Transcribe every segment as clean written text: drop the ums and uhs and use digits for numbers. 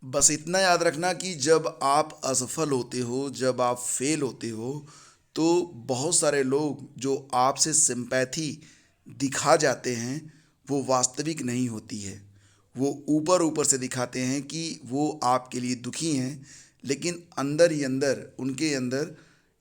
बस इतना याद रखना कि जब आप असफल होते हो, जब आप फेल होते हो, तो बहुत सारे लोग जो आपसे सिंपैथी दिखा जाते हैं, वो वास्तविक नहीं होती है। वो ऊपर ऊपर से दिखाते हैं कि वो आपके लिए दुखी हैं, लेकिन अंदर ही अंदर उनके अंदर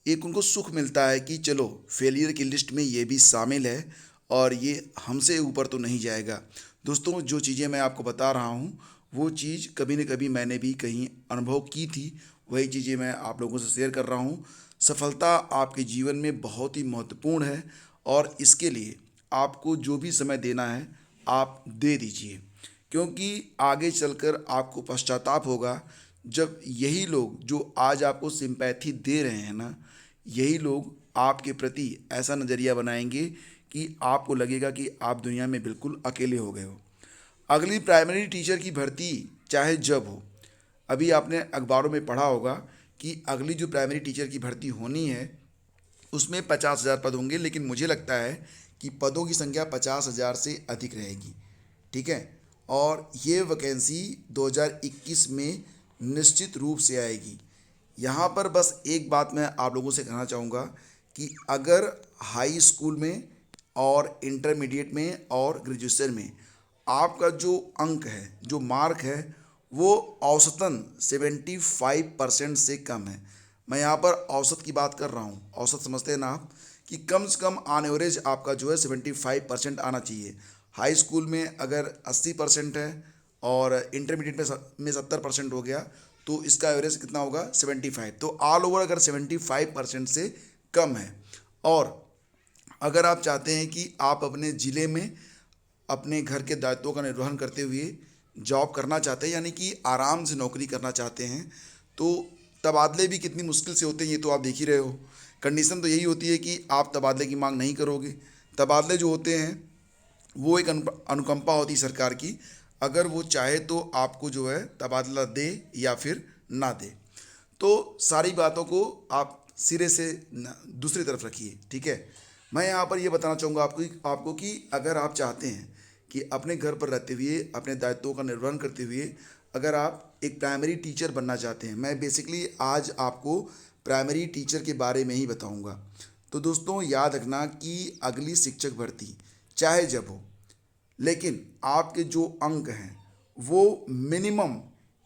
एक उनको सुख मिलता है कि चलो फेलियर की लिस्ट में ये भी शामिल है और ये हमसे ऊपर तो नहीं जाएगा। दोस्तों, जो चीज़ें मैं आपको बता रहा हूँ वो चीज़ कभी न कभी मैंने भी कहीं अनुभव की थी। वही चीज़ें मैं आप लोगों से शेयर कर रहा हूँ। सफलता आपके जीवन में बहुत ही महत्वपूर्ण है और इसके लिए आपको जो भी समय देना है आप दे दीजिए, क्योंकि आगे चलकर आपको पश्चाताप होगा जब यही लोग जो आज आपको सिंपैथी दे रहे हैं ना, यही लोग आपके प्रति ऐसा नज़रिया बनाएंगे कि आपको लगेगा कि आप दुनिया में बिल्कुल अकेले हो गए हो। अगली प्राइमरी टीचर की भर्ती चाहे जब हो, अभी आपने अखबारों में पढ़ा होगा कि अगली जो प्राइमरी टीचर की भर्ती होनी है उसमें 50,000 पद होंगे, लेकिन मुझे लगता है कि पदों की संख्या 50,000 से अधिक रहेगी। ठीक है। और ये वैकेंसी 2021 में निश्चित रूप से आएगी। यहाँ पर बस एक बात मैं आप लोगों से कहना चाहूँगा कि अगर हाई स्कूल में और इंटरमीडिएट में और ग्रेजुएशन में आपका जो अंक है, जो मार्क है, वो औसतन 75% से कम है। मैं यहाँ पर औसत की बात कर रहा हूँ। औसत समझते हैं ना आप, कि कम से कम ऑन एवरेज आपका जो है 75% आना चाहिए। हाई स्कूल में अगर 80% है और इंटरमीडिएट में 70% हो गया, तो इसका एवरेज कितना होगा? 75। तो ऑल ओवर अगर 75% से कम है और अगर आप चाहते हैं कि आप अपने ज़िले में अपने घर के दायित्वों का निर्वहन करते हुए जॉब करना चाहते हैं, यानी कि आराम से नौकरी करना चाहते हैं, तो तबादले भी कितनी मुश्किल से होते हैं ये तो आप देख ही रहे हो। कंडीशन तो यही होती है कि आप तबादले की मांग नहीं करोगे। तबादले जो होते हैं वो एक अनुकंपा होती है सरकार की। अगर वो चाहे तो आपको जो है तबादला दे या फिर ना दे। तो सारी बातों को आप सिरे से दूसरी तरफ रखिए। ठीक है। मैं यहाँ पर ये बताना चाहूँगा आपको कि अगर आप चाहते हैं कि अपने घर पर रहते हुए अपने दायित्वों का निर्वहन करते हुए अगर आप एक प्राइमरी टीचर बनना चाहते हैं, मैं बेसिकली आज आपको प्राइमरी टीचर के बारे में ही बताऊँगा। तो दोस्तों, याद रखना कि अगली शिक्षक भर्ती चाहे जब हो, लेकिन आपके जो अंक हैं वो मिनिमम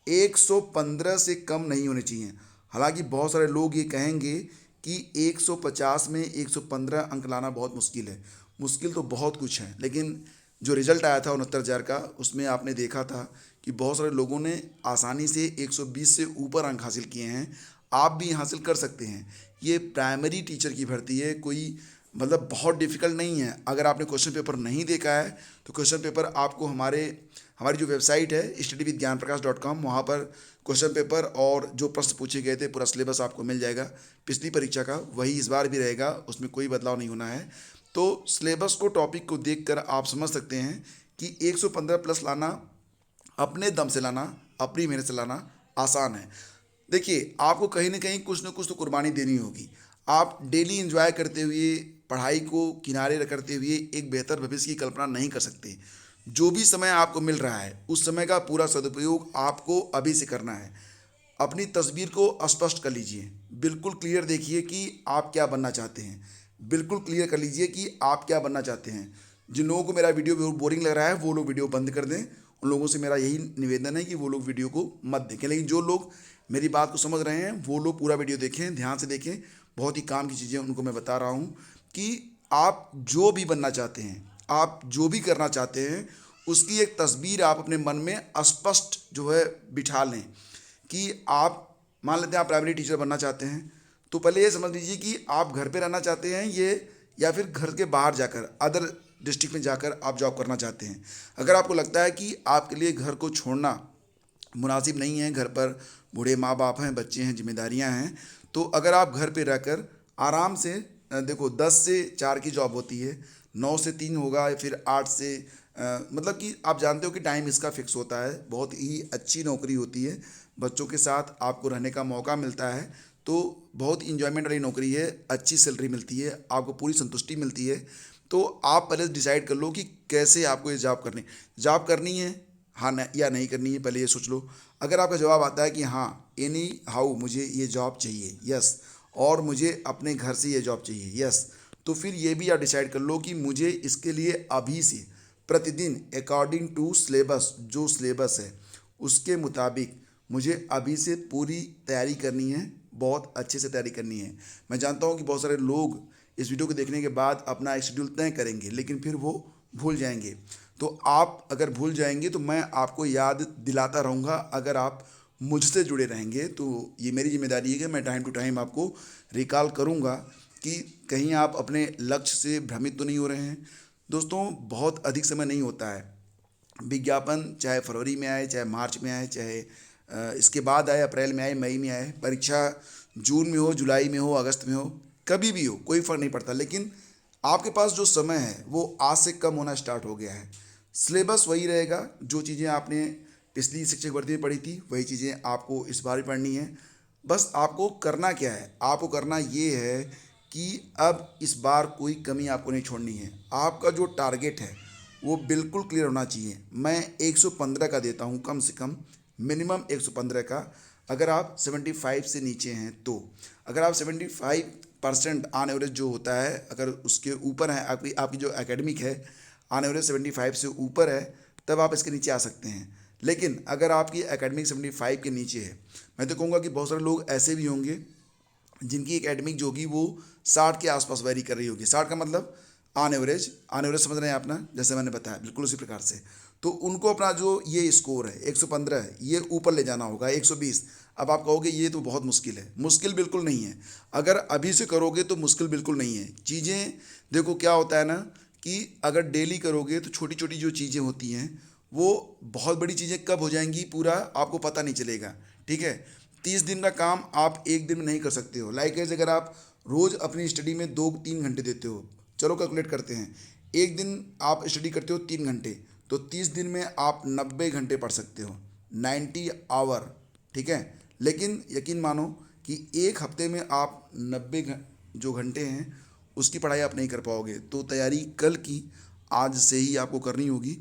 115 से कम नहीं होने चाहिए। हालांकि बहुत सारे लोग ये कहेंगे कि 150 में 115 अंक लाना बहुत मुश्किल है। मुश्किल तो बहुत कुछ है, लेकिन जो रिजल्ट आया था 69,000 का, उसमें आपने देखा था कि बहुत सारे लोगों ने आसानी से 120 से ऊपर अंक हासिल किए हैं। आप भी हासिल कर सकते हैं। ये प्राइमरी टीचर की भर्ती है, कोई मतलब बहुत डिफिकल्ट नहीं है। अगर आपने क्वेश्चन पेपर नहीं देखा है तो क्वेश्चन पेपर आपको हमारी जो वेबसाइट है studyvidgyanprakash.com, वहाँ पर क्वेश्चन पेपर और जो प्रश्न पूछे गए थे पूरा सिलेबस आपको मिल जाएगा। पिछली परीक्षा का वही इस बार भी रहेगा, उसमें कोई बदलाव नहीं होना है। तो सिलेबस को, टॉपिक को देखकर आप समझ सकते हैं कि 115 प्लस लाना, अपने दम से लाना, अपनी मेहनत से लाना आसान है। देखिए, आपको कहीं ना कुछ तो कुर्बानी देनी होगी। आप डेली एंजॉय करते हुए, पढ़ाई को किनारे करते हुए एक बेहतर भविष्य की कल्पना नहीं कर सकते। जो भी समय आपको मिल रहा है उस समय का पूरा सदुपयोग आपको अभी से करना है। अपनी तस्वीर को स्पष्ट कर लीजिए। बिल्कुल क्लियर देखिए कि आप क्या बनना चाहते हैं। बिल्कुल क्लियर कर लीजिए कि आप क्या बनना चाहते हैं। जिन लोगों को मेरा वीडियो बोरिंग लग रहा है वो लोग वीडियो बंद कर दें। उन लोगों से मेरा यही निवेदन है कि वो लोग वीडियो को मत देखें। लेकिन जो लोग मेरी बात को समझ रहे हैं वो लोग पूरा वीडियो देखें, ध्यान से देखें। बहुत ही काम की चीज़ें उनको मैं बता रहा हूँ कि आप जो भी बनना चाहते हैं, आप जो भी करना चाहते हैं, उसकी एक तस्वीर आप अपने मन में स्पष्ट जो है बिठा लें। कि आप मान लेते हैं आप प्राइमरी टीचर बनना चाहते हैं, तो पहले ये समझ लीजिए कि आप घर पे रहना चाहते हैं ये, या फिर घर के बाहर जाकर अदर डिस्ट्रिक्ट में जाकर आप जॉब करना चाहते हैं। अगर आपको लगता है कि आपके लिए घर को छोड़ना मुनासिब नहीं है, घर पर बूढ़े माँ बाप हैं, बच्चे हैं, जिम्मेदारियाँ हैं, तो अगर आप घर पे रहकर आराम से देखो 10 से 4 की जॉब होती है, 9 से 3 होगा या फिर 8 से मतलब कि आप जानते हो कि टाइम इसका फिक्स होता है। बहुत ही अच्छी नौकरी होती है, बच्चों के साथ आपको रहने का मौका मिलता है, तो बहुत इंजॉयमेंट वाली नौकरी है। अच्छी सैलरी मिलती है, आपको पूरी संतुष्टि मिलती है। तो आप पहले डिसाइड कर लो कि कैसे आपको ये जॉब करनी है। हाँ न या नहीं करनी है, पहले ये सोच लो। अगर आपका जवाब आता है कि हाँ एनी हाउ मुझे ये जॉब चाहिए, यस, और मुझे अपने घर से ये जॉब चाहिए, यस, तो फिर ये भी आप डिसाइड कर लो कि मुझे इसके लिए अभी से प्रतिदिन अकॉर्डिंग टू सिलेबस, जो सिलेबस है उसके मुताबिक मुझे अभी से पूरी तैयारी करनी है, बहुत अच्छे से तैयारी करनी है। मैं जानता हूँ कि बहुत सारे लोग इस वीडियो को देखने के बाद अपना एक शेड्यूल तय करेंगे, लेकिन फिर वो भूल जाएंगे। तो आप अगर भूल जाएंगे तो मैं आपको याद दिलाता रहूँगा। अगर आप मुझसे जुड़े रहेंगे तो ये मेरी जिम्मेदारी है कि मैं टाइम टू टाइम आपको रिकॉल करूँगा कि कहीं आप अपने लक्ष्य से भ्रमित तो नहीं हो रहे हैं। दोस्तों, बहुत अधिक समय नहीं होता है। विज्ञापन चाहे फरवरी में आए, चाहे मार्च में आए, चाहे इसके बाद आए, अप्रैल में आए, मई में आए, परीक्षा जून में हो, जुलाई में हो, अगस्त में हो, कभी भी हो, कोई फ़र्क नहीं पड़ता। लेकिन आपके पास जो समय है वो आज से कम होना स्टार्ट हो गया है। सिलेबस वही रहेगा, जो चीज़ें आपने पिछली शिक्षक भर्ती में पढ़ी थी वही चीज़ें आपको इस बार भी पढ़नी है। बस आपको करना क्या है, आपको करना ये है कि अब इस बार कोई कमी आपको नहीं छोड़नी है। आपका जो टारगेट है वो बिल्कुल क्लियर होना चाहिए। मैं 115 का देता हूँ, कम से कम मिनिमम 115 का। अगर आप 75 से नीचे हैं तो, अगर आप 75% ऑन एवरेज जो होता है, अगर उसके ऊपर है, आपकी आपकी जो एकेडमिक है ऑन एवरेज 75 से ऊपर है, तब आप इसके नीचे आ सकते हैं। लेकिन अगर आपकी एकेडमिक 75 के नीचे है, मैं तो कहूँगा कि बहुत सारे लोग ऐसे भी होंगे जिनकी एकेडमिक जो होगी वो 60 के आसपास वेरी कर रही होगी। 60 का मतलब ऑन एवरेज, ऑन एवरेज समझ रहे हैं आप ना, जैसे मैंने बताया बिल्कुल उसी प्रकार से। तो उनको अपना जो ये स्कोर है 115 है, ये ऊपर ले जाना होगा 120। अब आप कहोगे ये तो बहुत मुश्किल है। मुश्किल बिल्कुल नहीं है, अगर अभी से करोगे तो मुश्किल बिल्कुल नहीं है। चीज़ें देखो क्या होता है ना, कि अगर डेली करोगे तो छोटी छोटी जो चीज़ें होती हैं वो बहुत बड़ी चीज़ें कब हो जाएंगी पूरा आपको पता नहीं चलेगा। ठीक है, 30 दिन का काम आप एक दिन में नहीं कर सकते हो। लाइक एज अगर आप रोज़ अपनी स्टडी में 2-3 घंटे देते हो, चलो कैलकुलेट करते हैं, एक दिन आप स्टडी करते हो 3 घंटे, तो 30 दिन में आप 90 घंटे पढ़ सकते हो, 90 आवर। ठीक है, लेकिन यकीन मानो कि एक हफ्ते में आप 90 जो घंटे हैं उसकी पढ़ाई आप नहीं कर पाओगे। तो तैयारी कल की आज से ही आपको करनी होगी,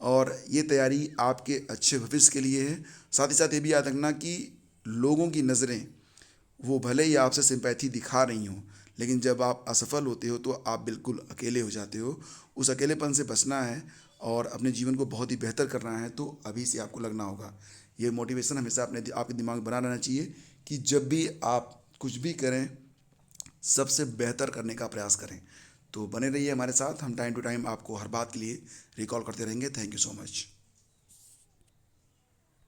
और ये तैयारी आपके अच्छे भविष्य के लिए है। साथ ही साथ ये भी याद रखना कि लोगों की नज़रें वो भले ही आपसे सिंपैथी दिखा रही हों, लेकिन जब आप असफल होते हो तो आप बिल्कुल अकेले हो जाते हो। उस अकेलेपन से बचना है और अपने जीवन को बहुत ही बेहतर करना है तो अभी से आपको लगना होगा। ये मोटिवेशन हमेशा आपके दिमाग में बना रहना चाहिए कि जब भी आप कुछ भी करें, सबसे बेहतर करने का प्रयास करें। तो बने रहिए हमारे साथ, हम टाइम टू टाइम आपको हर बात के लिए रिकॉल करते रहेंगे। Thank you so much.